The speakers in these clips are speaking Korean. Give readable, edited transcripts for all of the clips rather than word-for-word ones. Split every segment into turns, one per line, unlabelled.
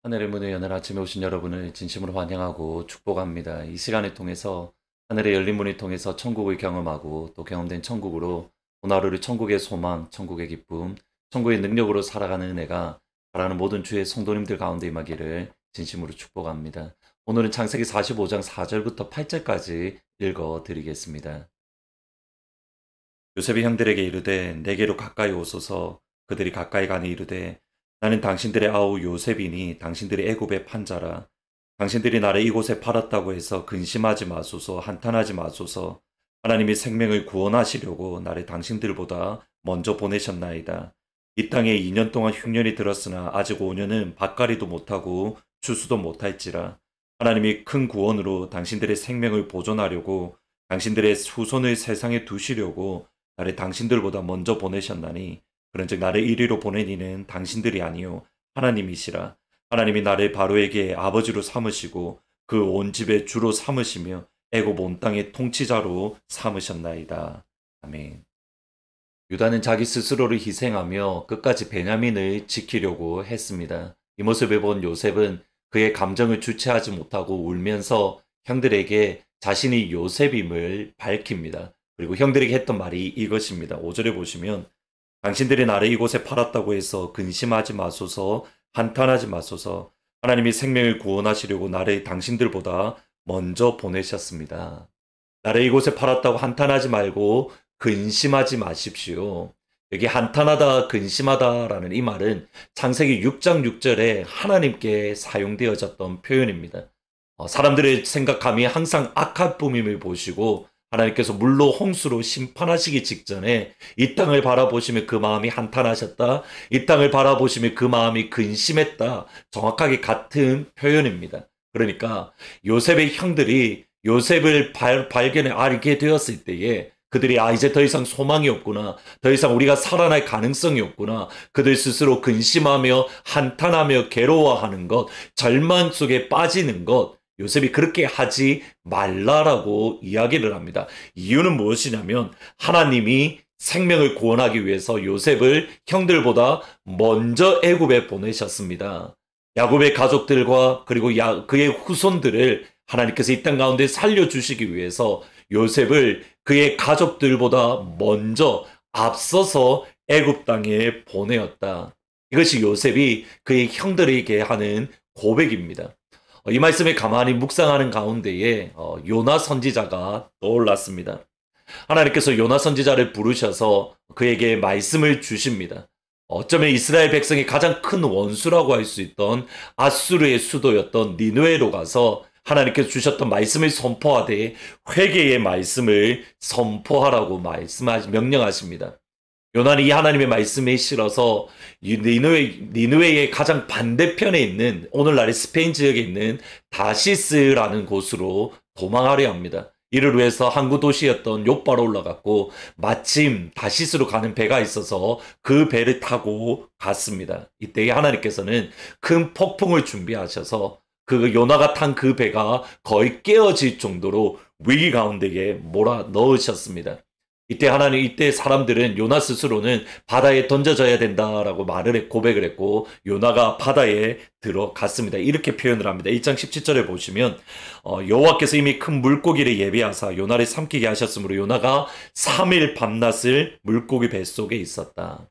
하늘의 문을 여는 아침에 오신 여러분을 진심으로 환영하고 축복합니다. 이 시간을 통해서 하늘의 열린 문을 통해서 천국을 경험하고 또 경험된 천국으로 오늘 하루를 천국의 소망, 천국의 기쁨, 천국의 능력으로 살아가는 은혜가 바라는 모든 주의 성도님들 가운데 임하기를 진심으로 축복합니다. 오늘은 창세기 45장 4절부터 8절까지 읽어드리겠습니다. 요셉이 형들에게 이르되 내게로 가까이 오소서. 그들이 가까이 가니 이르되 나는 당신들의 아우 요셉이니 당신들이 애굽의 판자라. 당신들이 나를 이곳에 팔았다고 해서 근심하지 마소서. 한탄하지 마소서. 하나님이 생명을 구원하시려고 나를 당신들보다 먼저 보내셨나이다. 이 땅에 2년 동안 흉년이 들었으나 아직 5년은 밭갈이도 못하고 추수도 못할지라. 하나님이 큰 구원으로 당신들의 생명을 보존하려고 당신들의 후손을 세상에 두시려고 나를 당신들보다 먼저 보내셨나니 그런즉 나를 이리로 보낸 이는 당신들이 아니요 하나님이시라. 하나님이 나를 바로에게 아버지로 삼으시고 그 온 집의 주로 삼으시며 애굽 온 땅의 통치자로 삼으셨나이다. 아멘. 유다는 자기 스스로를 희생하며 끝까지 베냐민을 지키려고 했습니다. 이 모습을 본 요셉은 그의 감정을 주체하지 못하고 울면서 형들에게 자신이 요셉임을 밝힙니다. 그리고 형들에게 했던 말이 이것입니다. 5절에 보시면 당신들이 나를 이곳에 팔았다고 해서 근심하지 마소서. 한탄하지 마소서. 하나님이 생명을 구원하시려고 나를 당신들보다 먼저 보내셨습니다. 나를 이곳에 팔았다고 한탄하지 말고 근심하지 마십시오. 여기 한탄하다, 근심하다라는 이 말은 창세기 6장 6절에 하나님께 사용되어졌던 표현입니다. 사람들의 생각함이 항상 악한 뿐임을 보시고 하나님께서 물로 홍수로 심판하시기 직전에 이 땅을 바라보시며 그 마음이 한탄하셨다. 이 땅을 바라보시며 그 마음이 근심했다. 정확하게 같은 표현입니다. 그러니까 요셉의 형들이 요셉을 발견해 알게 되었을 때에 그들이 이제 더 이상 소망이 없구나. 더 이상 우리가 살아날 가능성이 없구나. 그들 스스로 근심하며 한탄하며 괴로워하는 것, 절망 속에 빠지는 것, 요셉이 그렇게 하지 말라라고 이야기를 합니다. 이유는 무엇이냐면 하나님이 생명을 구원하기 위해서 요셉을 형들보다 먼저 애굽에 보내셨습니다. 야곱의 가족들과 그리고 그의 후손들을 하나님께서 이 땅 가운데 살려주시기 위해서 요셉을 그의 가족들보다 먼저 앞서서 애굽 땅에 보내었다. 이것이 요셉이 그의 형들에게 하는 고백입니다. 이 말씀에 가만히 묵상하는 가운데에 요나 선지자가 떠올랐습니다. 하나님께서 요나 선지자를 부르셔서 그에게 말씀을 주십니다. 어쩌면 이스라엘 백성이 가장 큰 원수라고 할 수 있던 아수르의 수도였던 니느웨로 가서 하나님께서 주셨던 말씀을 선포하되 회개의 말씀을 선포하라고 명령하십니다. 요나는 이 하나님의 말씀에 실어서 니느웨의 가장 반대편에 있는 오늘날의 스페인 지역에 있는 다시스라는 곳으로 도망하려 합니다. 이를 위해서 항구 도시였던 욥바로 올라갔고 마침 다시스로 가는 배가 있어서 그 배를 타고 갔습니다. 이때 하나님께서는 큰 폭풍을 준비하셔서 그 요나가 탄 그 배가 거의 깨어질 정도로 위기 가운데에 몰아 넣으셨습니다. 이때 사람들은 요나 스스로는 바다에 던져져야 된다라고 고백을 했고 요나가 바다에 들어갔습니다. 이렇게 표현을 합니다. 1장 17절에 보시면 여호와께서 이미 큰 물고기를 예비하사 요나를 삼키게 하셨으므로 요나가 3일 밤낮을 물고기 뱃속에 있었다.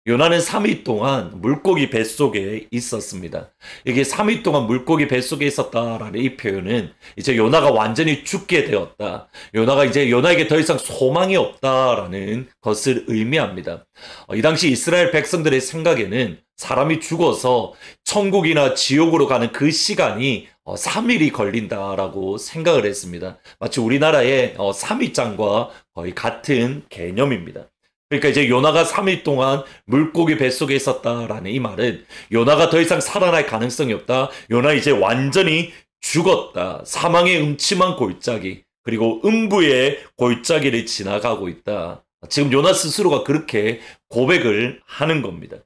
요나는 3일 동안 물고기 뱃속에 있었습니다. 이게 3일 동안 물고기 뱃속에 있었다라는 이 표현은 이제 요나가 완전히 죽게 되었다. 요나에게 더 이상 소망이 없다라는 것을 의미합니다. 이 당시 이스라엘 백성들의 생각에는 사람이 죽어서 천국이나 지옥으로 가는 그 시간이 3일이 걸린다라고 생각을 했습니다. 마치 우리나라의 3일장과 거의 같은 개념입니다. 그러니까 이제 요나가 3일 동안 물고기 뱃속에 있었다라는 이 말은 요나가 더 이상 살아날 가능성이 없다. 요나 이제 완전히 죽었다. 사망의 음침한 골짜기 그리고 음부의 골짜기를 지나가고 있다. 지금 요나 스스로가 그렇게 고백을 하는 겁니다.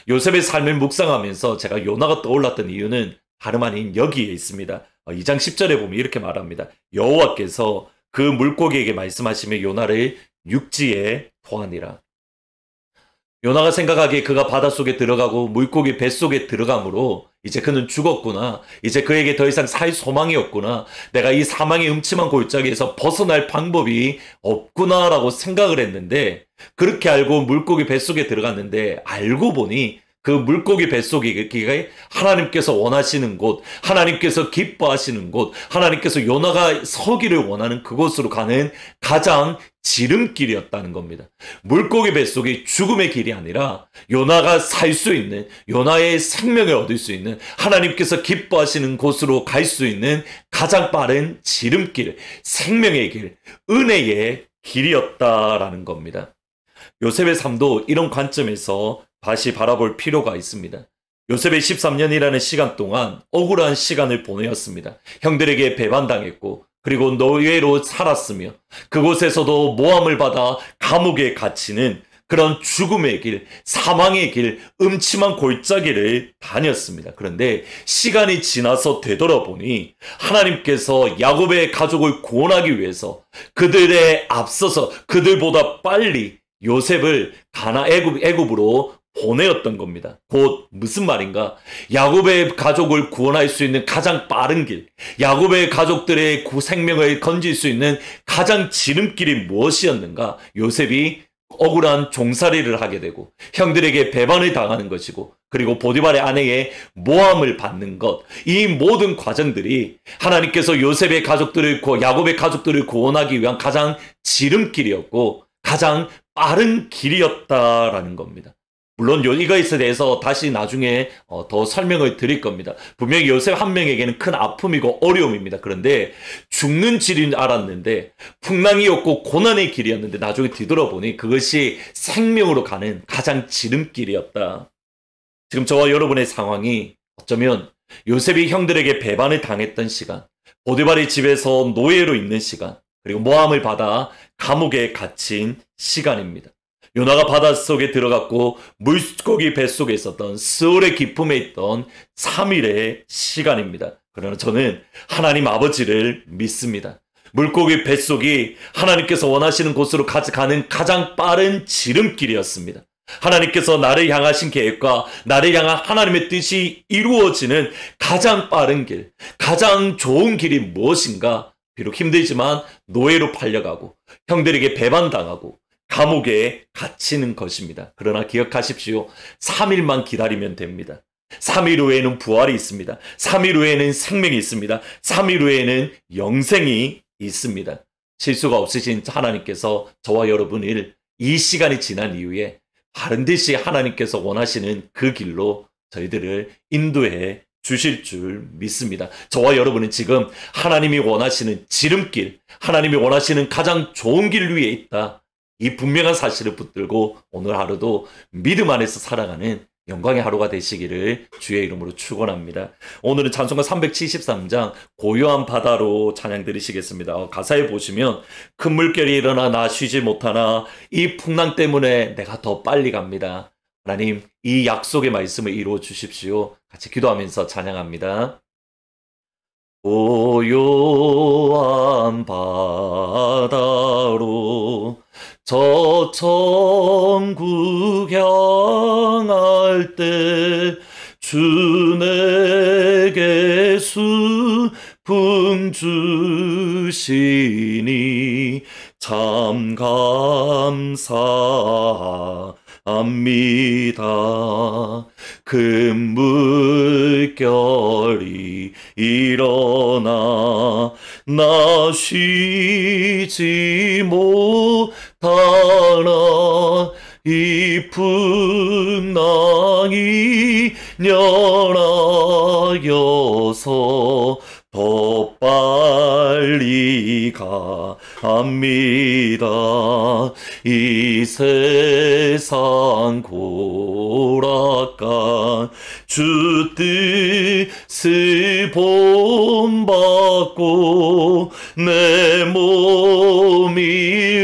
요셉의 삶을 묵상하면서 제가 요나가 떠올랐던 이유는 다름 아닌 여기에 있습니다. 2장 10절에 보면 이렇게 말합니다. 여호와께서 그 물고기에게 말씀하시며 요나를 육지에 토하니라. 요나가 생각하기에 그가 바닷속에 들어가고 물고기 뱃속에 들어가므로
이제 그는 죽었구나. 이제 그에게 더 이상 살 소망이 없구나. 내가 이 사망의 음침한 골짜기에서 벗어날 방법이 없구나라고 생각을 했는데, 그렇게 알고 물고기 뱃속에 들어갔는데, 알고 보니 그 물고기 뱃속이 하나님께서 원하시는 곳, 하나님께서 기뻐하시는 곳, 하나님께서 요나가 서기를 원하는 그곳으로 가는 가장 지름길이었다는 겁니다. 물고기 뱃속이 죽음의 길이 아니라 요나가 살 수 있는, 요나의 생명을 얻을 수 있는, 하나님께서 기뻐하시는 곳으로 갈 수 있는 가장 빠른 지름길, 생명의 길, 은혜의 길이었다라는 겁니다. 요셉의 삶도 이런 관점에서 다시 바라볼 필요가 있습니다. 요셉의 13년이라는 시간 동안 억울한 시간을 보내었습니다. 형들에게 배반당했고, 그리고 노예로 살았으며, 그곳에서도 모함을 받아 감옥에 갇히는 그런 죽음의 길, 사망의 길, 음침한 골짜기를 다녔습니다. 그런데 시간이 지나서 되돌아보니 하나님께서 야곱의 가족을 구원하기 위해서 그들에 앞서서 그들보다 빨리 요셉을 애굽으로 보내었던 겁니다. 곧 무슨 말인가? 야곱의 가족을 구원할 수 있는 가장 빠른 길, 야곱의 가족들의 생명을 건질 수 있는 가장 지름길이 무엇이었는가? 요셉이 억울한 종살이를 하게 되고 형들에게 배반을 당하는 것이고, 그리고 보디발의 아내의 모함을 받는 것, 이 모든 과정들이 하나님께서 요셉의 가족들을 야곱의 가족들을 구원하기 위한 가장 지름길이었고 가장 빠른 길이었다라는 겁니다. 물론 이거에 대해서 다시 나중에 더 설명을 드릴 겁니다. 분명히 요셉 한 명에게는 큰 아픔이고 어려움입니다. 그런데 죽는 길인 알았는데, 풍랑이었고 고난의 길이었는데 나중에 뒤돌아보니 그것이 생명으로 가는 가장 지름길이었다. 지금 저와 여러분의 상황이 어쩌면 요셉이 형들에게 배반을 당했던 시간, 보디발의 집에서 노예로 있는 시간, 그리고 모함을 받아 감옥에 갇힌 시간입니다. 요나가 바닷속에 들어갔고 물고기 뱃속에 있었던 스올의 기품에 있던 3일의 시간입니다. 그러나 저는 하나님 아버지를 믿습니다. 물고기 뱃속이 하나님께서 원하시는 곳으로 가는 가장 빠른 지름길이었습니다. 하나님께서 나를 향하신 계획과 나를 향한 하나님의 뜻이 이루어지는 가장 빠른 길, 가장 좋은 길이 무엇인가? 비록 힘들지만 노예로 팔려가고 형들에게 배반당하고 감옥에 갇히는 것입니다. 그러나 기억하십시오. 3일만 기다리면 됩니다. 3일 후에는 부활이 있습니다. 3일 후에는 생명이 있습니다. 3일 후에는 영생이 있습니다. 실수가 없으신 하나님께서 저와 여러분을 이 시간이 지난 이후에 반드시 하나님께서 원하시는 그 길로 저희들을 인도해 주실 줄 믿습니다. 저와 여러분은 지금 하나님이 원하시는 지름길, 하나님이 원하시는 가장 좋은 길 위에 있다. 이 분명한 사실을 붙들고 오늘 하루도 믿음 안에서 살아가는 영광의 하루가 되시기를 주의 이름으로 축원합니다. 오늘은 찬송가 373장 고요한 바다로 찬양 드리시겠습니다. 가사에 보시면 큰 물결이 일어나 나 쉬지 못하나 이 풍랑 때문에 내가 더 빨리 갑니다. 하나님, 이 약속의 말씀을 이루어 주십시오. 같이 기도하면서 찬양합니다. 고요한 바다로 저 천국 향할 때 주 내게 수풍 주시니 참 감사합니다. 큰 물결이 일어나 나 쉬지 못하나 이 풍랑이 연하여서 더 빨리 갑니다. 이 세상 고락간 주 뜻을 본받고 내 몸이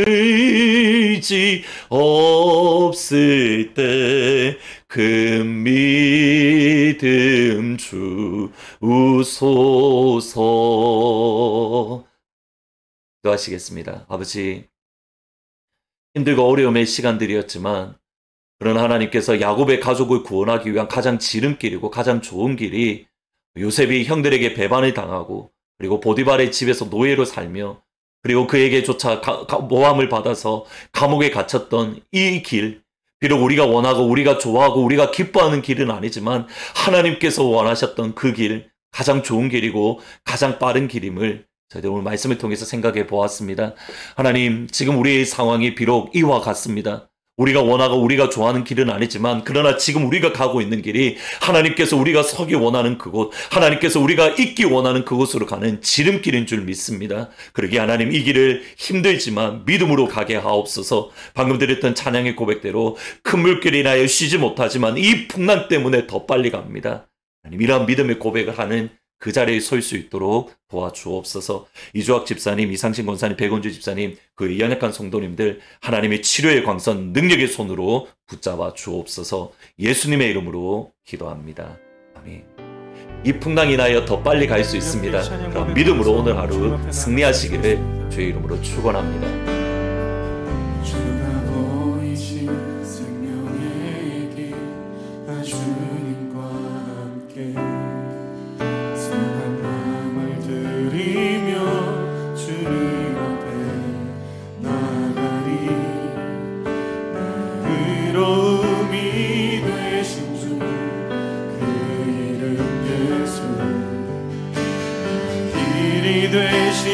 의지 없을 때 큰 믿음 주소서. 기도하시겠습니다. 아버지, 힘들고 어려움의 시간들이었지만 그러나 하나님께서 야곱의 가족을 구원하기 위한 가장 지름길이고 가장 좋은 길이 요셉이 형들에게 배반을 당하고 그리고 보디발의 집에서 노예로 살며 그리고 그에게조차 모함을 받아서 감옥에 갇혔던 이 길, 비록 우리가 원하고 우리가 좋아하고 우리가 기뻐하는 길은 아니지만 하나님께서 원하셨던 그 길, 가장 좋은 길이고 가장 빠른 길임을 저희들 오늘 말씀을 통해서 생각해 보았습니다. 하나님, 지금 우리의 상황이 비록 이와 같습니다. 우리가 원하고 우리가 좋아하는 길은 아니지만 그러나 지금 우리가 가고 있는 길이 하나님께서 우리가 서기 원하는 그곳, 하나님께서 우리가 있기 원하는 그곳으로 가는 지름길인 줄 믿습니다. 그러기에 하나님, 이 길을 힘들지만 믿음으로 가게 하옵소서. 방금 드렸던 찬양의 고백대로 큰 물길이 나여 쉬지 못하지만 이 풍랑 때문에 더 빨리 갑니다. 하나님, 이러한 믿음의 고백을 하는 그 자리에 설 수 있도록 도와주옵소서. 이주학 집사님, 이상신 권사님, 백원주 집사님, 그 연약한 성도님들 하나님의 치료의 광선, 능력의 손으로 붙잡아 주옵소서. 예수님의 이름으로 기도합니다. 아멘. 이 풍랑이 인하여 더 빨리 갈 수 있습니다. 그럼 믿음으로 오늘 하루 승리하시기를 주의 이름으로 축원합니다.
주가 보이신 생명의 길, 주님과 함께 선한 마음을 드리며 주님 앞에 나가리. 나의 의로움이 되신 주, 그 이름 예수. 길이 되신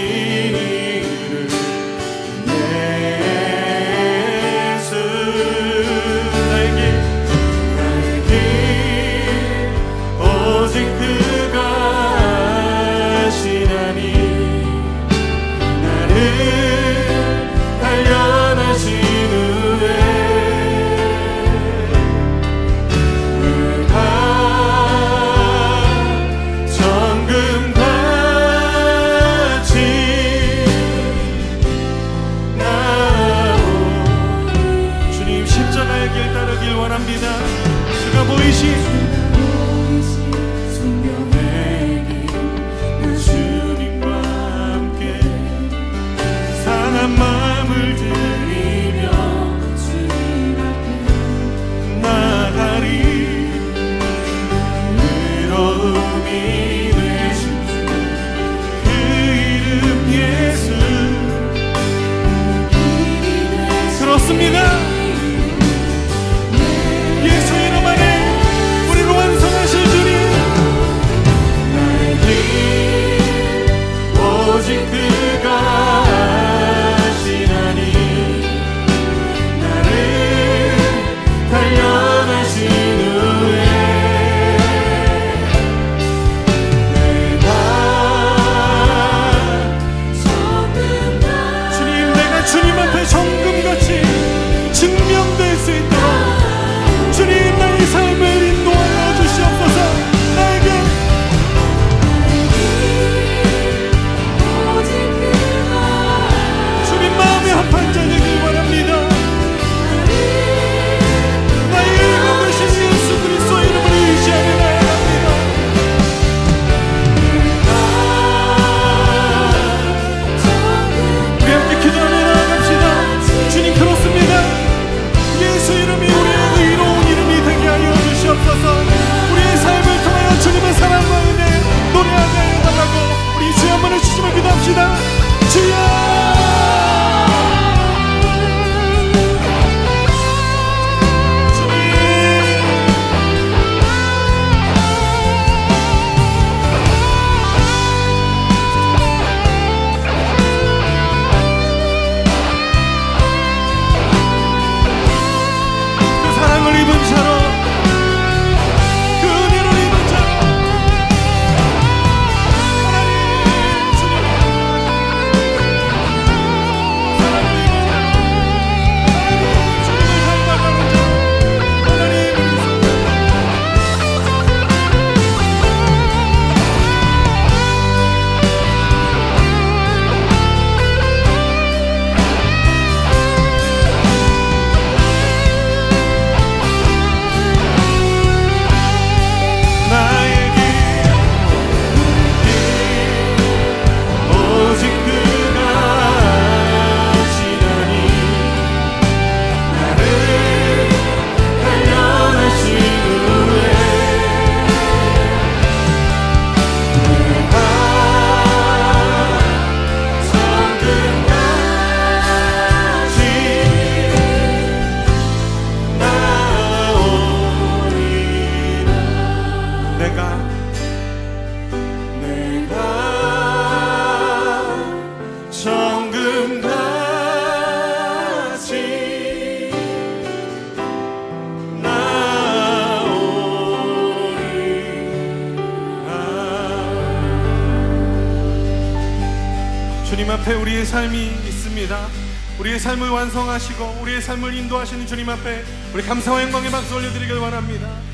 이름 예수. 나의 길 오직 그가 하시나니. 나를 단련하신 후에 그가 정금같이 나오. 주님 십자가의 길 따르길 원합니다. 주가 보이신 성령의 길, 주님과 함께 상한 마음을 드리며 주님 앞에 나가리. 의로움이 되신 주, 그 이름 예수. 그렇습니다. 예수 이름 안에 우리를 완성하실 주님. 나의 길 오직 그가 하시나니. 나를 단련하신 후에 내가 정금같이 나오리라. 주님 앞에 우리의 삶이 있습니다. 우리의 삶을 완성하시고 우리의 삶을 인도하시는 주님 앞에 우리 감사와 영광의 박수 올려드리길 원합니다.